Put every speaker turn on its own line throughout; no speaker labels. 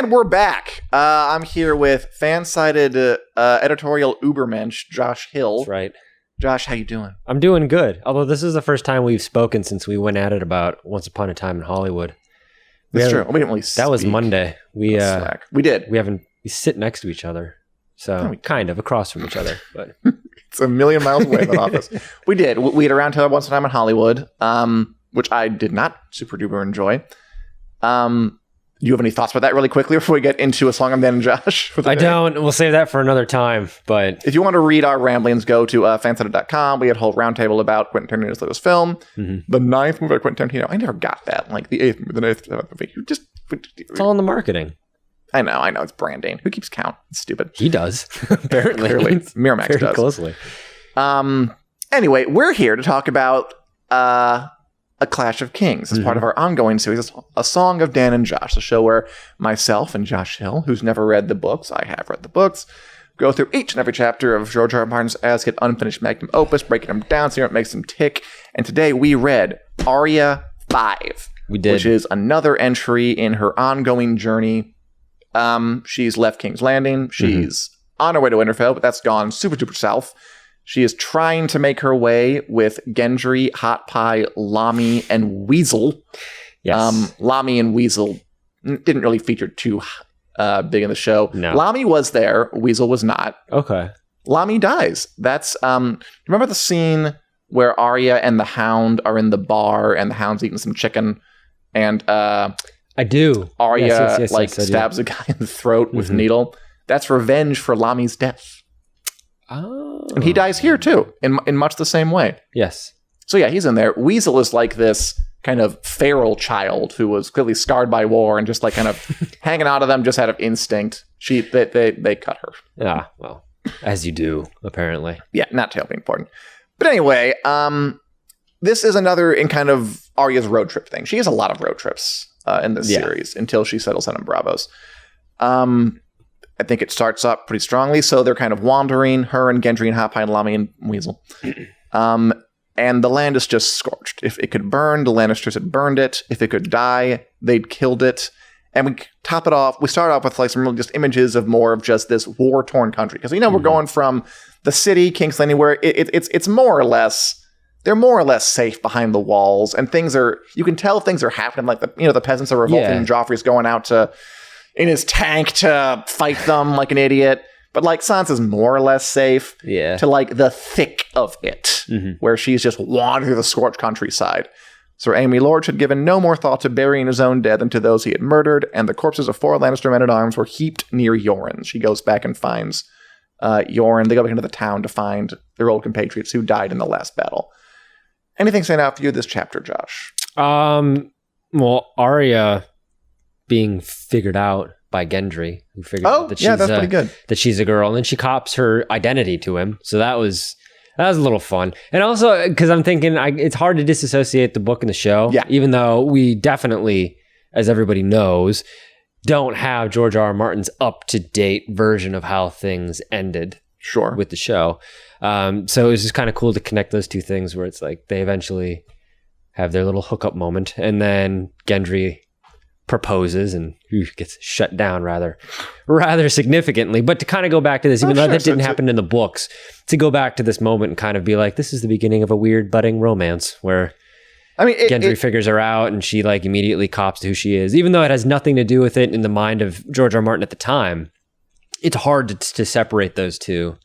And we're back. I'm here with fan-sided editorial ubermensch, Josh Hill.
That's right.
Josh, how you doing?
I'm doing good. Although this is the first time we've spoken since we went at it about Once Upon a Time in Hollywood.
That's true. We didn't really
That was Monday. We
did.
We sit next to each other. So kind of across from each other, but
it's a million miles away in the office. We did. We had a round table Once Upon a Time in Hollywood, which I did not super duper enjoy. Do you have any thoughts about that really quickly before we get into A Song of Dan and Josh?
I don't. We'll save that for another time. But
if you want to read our ramblings, go to fansided.com. We had a whole roundtable about Quentin Tarantino's latest film, the ninth movie by Quentin Tarantino. I never got that. Like the eighth, the ninth movie.
It's all in the marketing.
I know. It's branding. Who keeps count? It's stupid.
He does. Apparently.
Clearly. Miramax
very
does.
Closely.
Anyway, we're here to talk about A Clash of Kings as part of our ongoing series, A Song of Dan and Josh, the show where myself and Josh Hill, who's never read the books, I have read the books, go through each and every chapter of George R. R. Martin's as-yet unfinished magnum opus, breaking them down, seeing what makes them tick. And today we read Arya 5.
We did.
Which is another entry in her ongoing journey. She's left King's Landing. She's on her way to Winterfell, but that's gone super duper south. She is trying to make her way with Gendry, Hot Pie, Lamy, and Weasel.
Yes.
Lamy and Weasel didn't really feature too big in the show.
No.
Lamy was there. Weasel was not.
Okay.
Lamy dies. That's remember the scene where Arya and the Hound are in the bar and the Hound's eating some chicken and
I do.
Arya stabs a guy in the throat with a needle. That's revenge for Lamy's death.
Oh.
And he dies here too, in much the same way.
Yes.
So yeah, he's in there. Weasel is like this kind of feral child who was clearly scarred by war and just like kind of hanging out of them just out of instinct. They cut her.
Yeah, well, as you do, apparently.
Yeah, not terribly important. But anyway, this is another in kind of Arya's road trip thing. She has a lot of road trips in this series until she settles down in Bravos. I think it starts up pretty strongly. So they're kind of wandering, her and Gendry and Hot Pie and Lamy and Weasel. And the land is just scorched. If it could burn, the Lannisters had burned it. If it could die, they'd killed it. And we top it off. We start off with like some really just images of more of just this war-torn country. Because, we're going from the city, King's Landing, where it's more or less, they're more or less safe behind the walls. And things are, you can tell things are happening. Like the peasants are revolting and Joffrey's going out in his tank to fight them like an idiot. But like Sansa's more or less safe to like the thick of it, where she's just wandering through the scorched countryside. Sir Aemmy Lorch had given no more thought to burying his own dead than to those he had murdered, and the corpses of 4 Lannister men-at-arms were heaped near Yoren. She goes back and finds Yoren. They go back into the town to find their old compatriots who died in the last battle. Anything stand out for you this chapter, Josh?
Well, Arya being figured out by Gendry, who figured out that she's
that's pretty good.
That she's a girl, and then she cops her identity to him. So that was a little fun. And also because I'm thinking it's hard to disassociate the book and the show, even though we definitely, as everybody knows, don't have George R. R. Martin's up-to-date version of how things ended with the show. So it was just kind of cool to connect those two things where it's like they eventually have their little hookup moment, and then Gendry proposes and gets shut down rather significantly. But to kind of go back to this, even though that didn't happen in the books, to go back to this moment and kind of be like, this is the beginning of a weird budding romance where Gendry figures her out and she like immediately cops to who she is, even though it has nothing to do with it in the mind of George R. R. Martin at the time. It's hard to separate those two,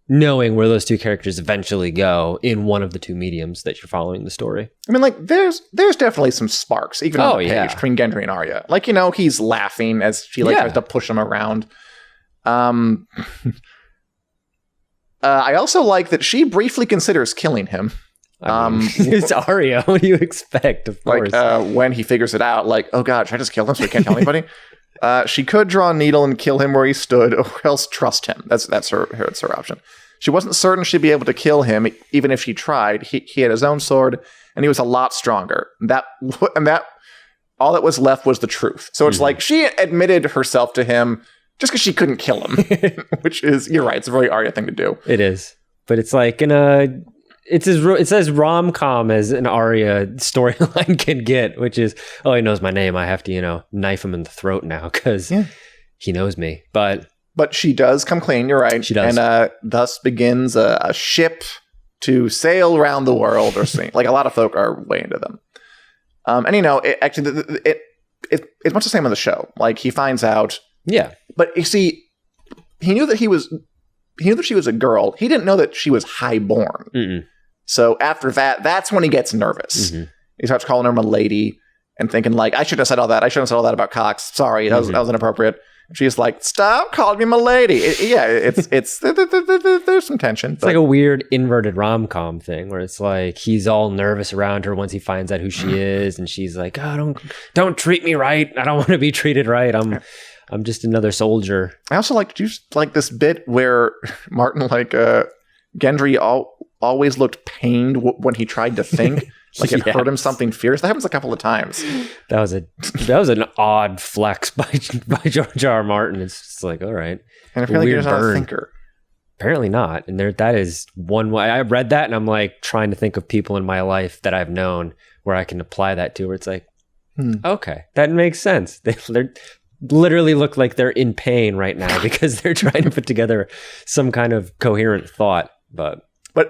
knowing where those two characters eventually go in one of the two mediums that you're following the story.
I mean, like, there's definitely some sparks, even on the page, between Gendry and Arya. Like, he's laughing as she tries to push him around. I also like that she briefly considers killing him.
It's Arya. What do you expect? Of course.
When he figures it out, like, oh god, should I just kill him so he can't tell anybody? She could draw a needle and kill him where he stood, or else trust him. That's her option. She wasn't certain she'd be able to kill him, even if she tried. He had his own sword, and he was a lot stronger. That all that was left was the truth. So it's like she admitted herself to him just because she couldn't kill him, which is, you're right, it's a very Arya thing to do.
It is, but it's like in a it's as rom-com as an Arya storyline can get, which is, oh, he knows my name. I have to, knife him in the throat now because he knows me. But
she does come clean. You're right. She does. And thus begins a ship to sail around the world or something. Like a lot of folk are way into them. And it's much the same on the show. Like he finds out. Yeah. But you see, he knew that she was a girl. He didn't know that she was highborn. Mm-mm. So after that, that's when he gets nervous. Mm-hmm. He starts calling her my lady and thinking like, I shouldn't have said all that. I shouldn't have said all that about Cox. Sorry, that was inappropriate. She's like, stop calling me my lady. It's there's some tension.
It's like a weird inverted rom-com thing where it's like he's all nervous around her once he finds out who she is, and she's like, oh, don't treat me right. I don't want to be treated right. I'm just another soldier.
I also like this bit where Martin Gendry always looked pained when he tried to think. Like it hurt him something fierce. That happens a couple of times.
That was an odd flex by George R. R. Martin. It's just like, all right.
And apparently he's not a thinker.
Apparently not. And that is one way. I read that and I'm like trying to think of people in my life that I've known where I can apply that to, where it's like, okay, that makes sense. They literally look like they're in pain right now because they're trying to put together some kind of coherent thought. But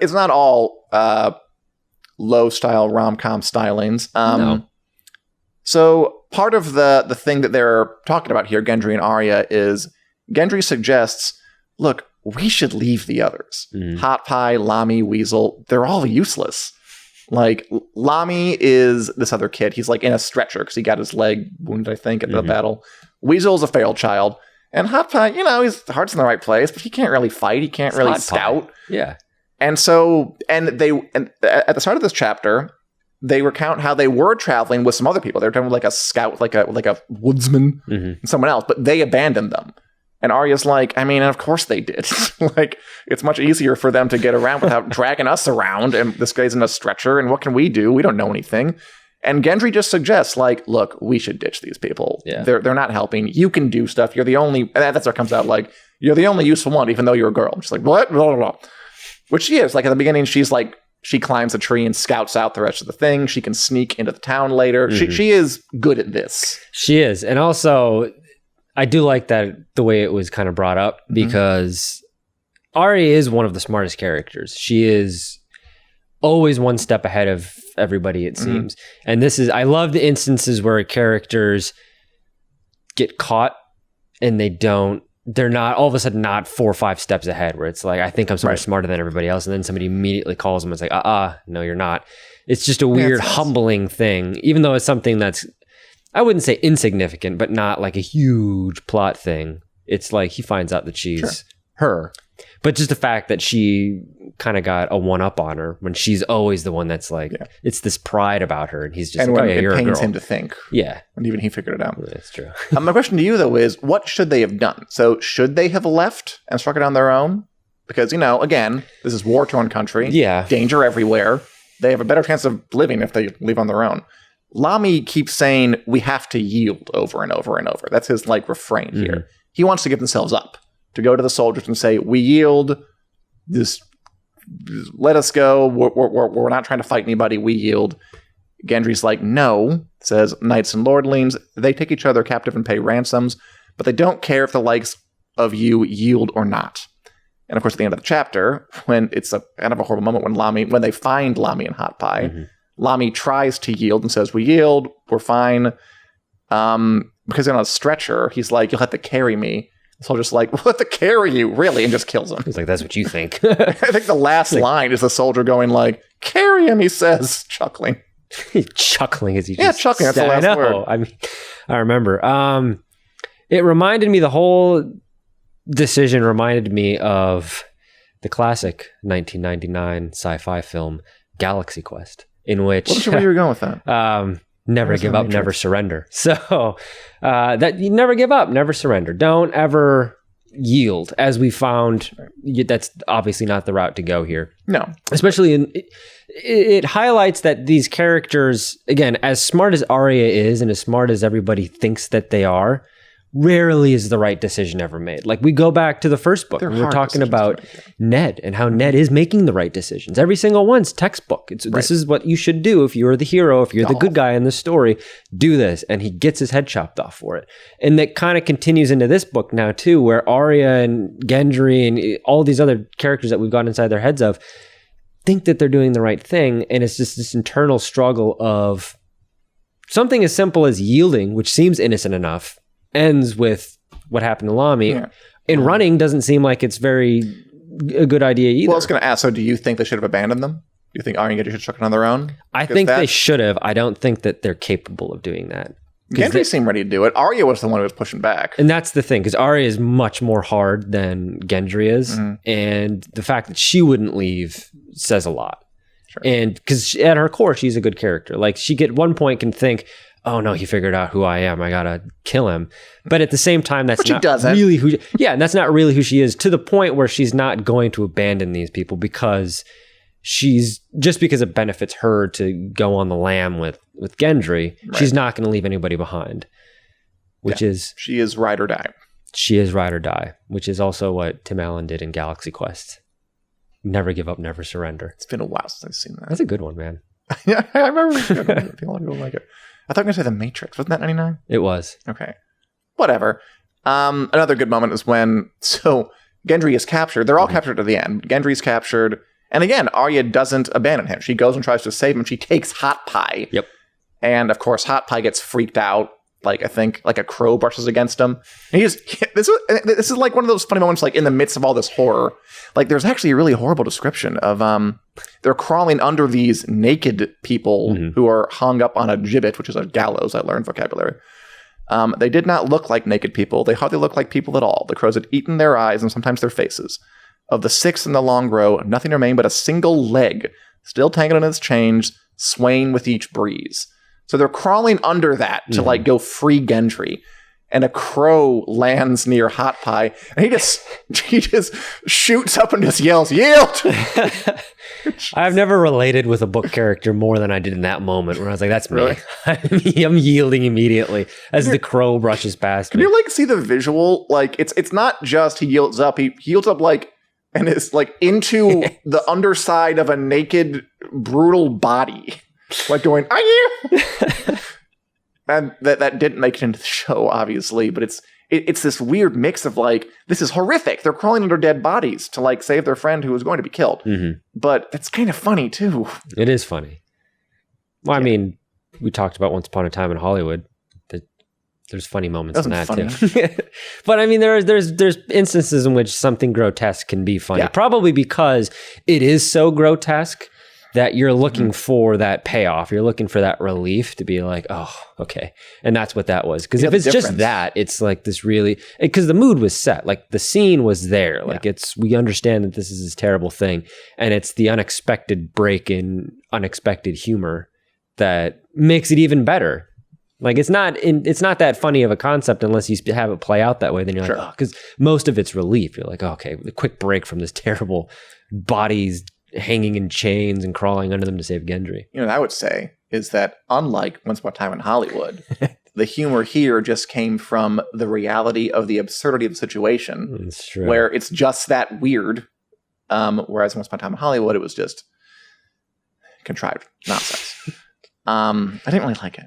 it's not all low style rom-com stylings. No. So part of the thing that they're talking about here, Gendry and Arya, is Gendry suggests, look, we should leave the others. Hot Pie, Lamy, Weasel, they're all useless. Like Lamy is this other kid. He's like in a stretcher because he got his leg wounded, I think, at the battle. Weasel's a failed child. And Hot Pie, his heart's in the right place, but he can't really fight. He can't really scout.
Yeah.
And so, and at the start of this chapter, they recount how they were traveling with some other people. They were traveling with like a scout, like a woodsman, and someone else, but they abandoned them. And Arya's like, I mean, of course they did. Like, it's much easier for them to get around without dragging us around. And this guy's in a stretcher. And what can we do? We don't know anything. And Gendry just suggests, like, look, we should ditch these people. Yeah. They're not helping. You can do stuff. You're the only, and that's what comes out like, you're the only useful one, even though you're a girl. She's like, what? Blah, blah, blah. Which she is. Like, at the beginning, she's like, she climbs a tree and scouts out the rest of the thing. She can sneak into the town later. She is good at this.
She is. And also, I do like that the way it was kind of brought up, because Arya is one of the smartest characters. She is always one step ahead of everybody, it seems. And I love the instances where characters get caught and they're not all of a sudden not 4 or 5 steps ahead, where it's like, I think I'm so much smarter than everybody else. And then somebody immediately calls them and it's like, no, you're not. It's just a weird, humbling thing, even though it's something that's, I wouldn't say insignificant, but not like a huge plot thing. It's like he finds out that she's her. But just the fact that she kind of got a one-up on her when she's always the one that's like, it's this pride about her. And he's just like,
it pains him to think.
Yeah.
And even he figured it out.
That's true.
My question to you, though, is what should they have done? So should they have left and struck it on their own? Because, again, this is war-torn country. Yeah. Danger everywhere. They have a better chance of living if they leave on their own. Lamy keeps saying, we have to yield over and over and over. That's his, refrain here. He wants to give themselves up, to go to the soldiers and say, we yield, let us go. We're not trying to fight anybody. We yield. Gendry's like, no, says knights and lordlings. They take each other captive and pay ransoms, but they don't care if the likes of you yield or not. And of course, at the end of the chapter, when it's kind of a horrible moment when they find Lamy and Hot Pie, Lamy tries to yield and says, we yield, we're fine. Because they're on a stretcher, he's like, you'll have to carry me. The soldier's like, we'll have to carry you, really? And just kills him.
He's like, that's what you think.
I think the last line is the soldier going like, carry him, he says, chuckling.
Chuckling as he
just... Yeah, chuckling, that's the last word.
I mean, I remember. It reminded me, the whole decision reminded me of the classic 1999 sci-fi film, Galaxy Quest, in which...
Wasn't sure where you were going with that.
Never give up, never surrender. So that you never give up, never surrender. Don't ever yield, as we found. That's obviously not the route to go here.
No.
Especially it highlights that these characters, again, as smart as Arya is and as smart as everybody thinks that they are, rarely is the right decision ever made. Like we go back to the first book, and we're talking about Ned and how Ned is making the right decisions. Every single one's textbook. This is what you should do if you're the hero, if you're the good guy in the story, do this. And he gets his head chopped off for it. And that kind of continues into this book now too, where Arya and Gendry and all these other characters that we've got inside their heads of think that they're doing the right thing. And it's just this internal struggle of something as simple as yielding, which seems innocent enough, ends with what happened to Lamy. Yeah. In running doesn't seem like it's a good idea either.
Well, I was going to ask, so do you think they should have abandoned them? Do you think Arya and Gendry should have struck it on their own?
I think they should have. I don't think that they're capable of doing that.
Gendry seemed ready to do it. Arya was the one who was pushing back.
And that's the thing, because Arya is much more hard than Gendry is. Mm-hmm. And the fact that she wouldn't leave says a lot. Sure. And because at her core, she's a good character. Like she at one point can think, oh no, he figured out who I am. I gotta kill him. But at the same time, that's not really who. And that's not really who she is. To the point where she's not going to abandon these people because because it benefits her to go on the lam with Gendry. Right. She's not going to leave anybody behind. She is ride or die. She is ride or die, which is also what Tim Allen did in Galaxy Quest. Never give up, never surrender.
It's been a while since I've seen that.
That's a good one, man.
Yeah, I remember. A lot of people like it. I thought you were going to say The Matrix. Wasn't that 99?
It was.
Okay. Whatever. Another good moment is when Gendry is captured. They're all captured at the end. Gendry's captured. And again, Arya doesn't abandon him. She goes and tries to save him. She takes Hot Pie.
Yep.
And of course, Hot Pie gets freaked out. Like, I think, like a crow brushes against him. And this is like one of those funny moments, like in the midst of all this horror. Like, there's actually a really horrible description of they're crawling under these naked people who are hung up on a gibbet, which is a gallows. I learned vocabulary. They did not look like naked people. They hardly looked like people at all. The crows had eaten their eyes and sometimes their faces. Of the 6 in the long row, nothing remained but a single leg, still tangled in its chains, swaying with each breeze. So they're crawling under that to like go free Gendry. And a crow lands near Hot Pie, and he just shoots up and just yells, "Yield!"
I've never related with a book character more than I did in that moment, where I was like, "That's me. Really? I'm yielding immediately as the crow brushes past me."
Can you like see the visual? Like it's not just he yields up; he yields up like and is like into the underside of a naked, brutal body, like going, "Are you?" And that didn't make it into the show, obviously, but it's this weird mix of like, this is horrific. They're crawling under dead bodies to like save their friend who was going to be killed. Mm-hmm. But it's kind of funny too.
It is funny. Well, I mean, we talked about Once Upon a Time in Hollywood. There's funny moments in that too. But I mean, there's instances in which something grotesque can be funny. Yeah. Probably because it is so grotesque that you're looking for that payoff. You're looking for that relief to be like, oh, okay. And that's what that was. Because if it's just that, it's like this really... Because the mood was set. Like, the scene was there. Like, we understand that this is this terrible thing. And it's the unexpected break in unexpected humor that makes it even better. Like, it's not that funny of a concept unless you have it play out that way. Then you're like, oh, because most of it's relief. You're like, oh, okay, a quick break from this terrible bodies hanging in chains and crawling under them to save Gendry.
You know what I would say is that unlike Once Upon a Time in Hollywood, the humor here just came from the reality of the absurdity of the situation.
That's true.
Where it's just that weird. Whereas Once Upon a Time in Hollywood, it was just contrived nonsense. I didn't really like it.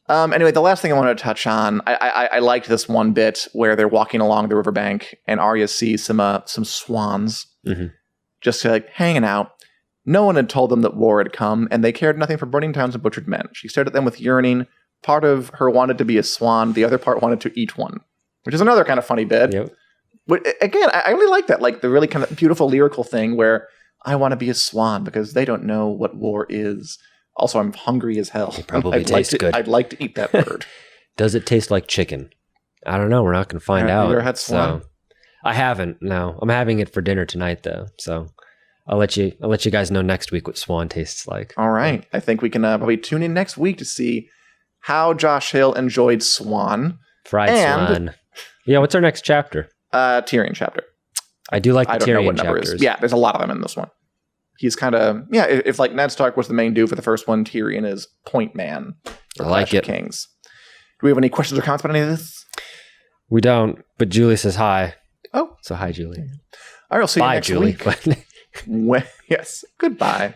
Anyway, the last thing I wanted to touch on, I liked this one bit where they're walking along the riverbank and Arya sees some swans. Mm-hmm. Just like hanging out. No one had told them that war had come, and they cared nothing for burning towns and butchered men. She stared at them with yearning. Part of her wanted to be a swan. The other part wanted to eat one, which is another kind of funny bit.
Yep.
But again, I really like that. Like the really kind of beautiful lyrical thing where I want to be a swan because they don't know what war is. Also, I'm hungry as hell.
It probably tastes good.
I'd like to eat that bird.
Does it taste like chicken? I don't know. We're not going to find out.
You ever had swan?
So. I haven't. No, I'm having it for dinner tonight, though. So I'll let you guys know next week what swan tastes like.
All right. I think we can probably tune in next week to see how Josh Hill enjoyed swan.
Fried swan. Yeah. What's our next chapter?
Tyrion chapter.
I do like the Tyrion chapters.
Yeah, there's a lot of them in this one. He's kind of if like Ned Stark was the main dude for the first one, Tyrion is point man.
I like it.
Kings. Do we have any questions or comments about any of this?
We don't, but Julie says hi.
Oh.
So hi, Julie.
All right, I'll see you next
Julie.
week. Yes, goodbye.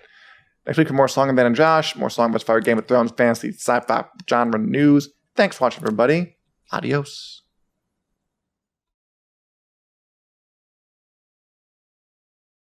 Next week for more Song of Ben and Josh, more Song of Fire, Game of Thrones, fantasy, sci-fi, genre news. Thanks for watching, everybody. Adios.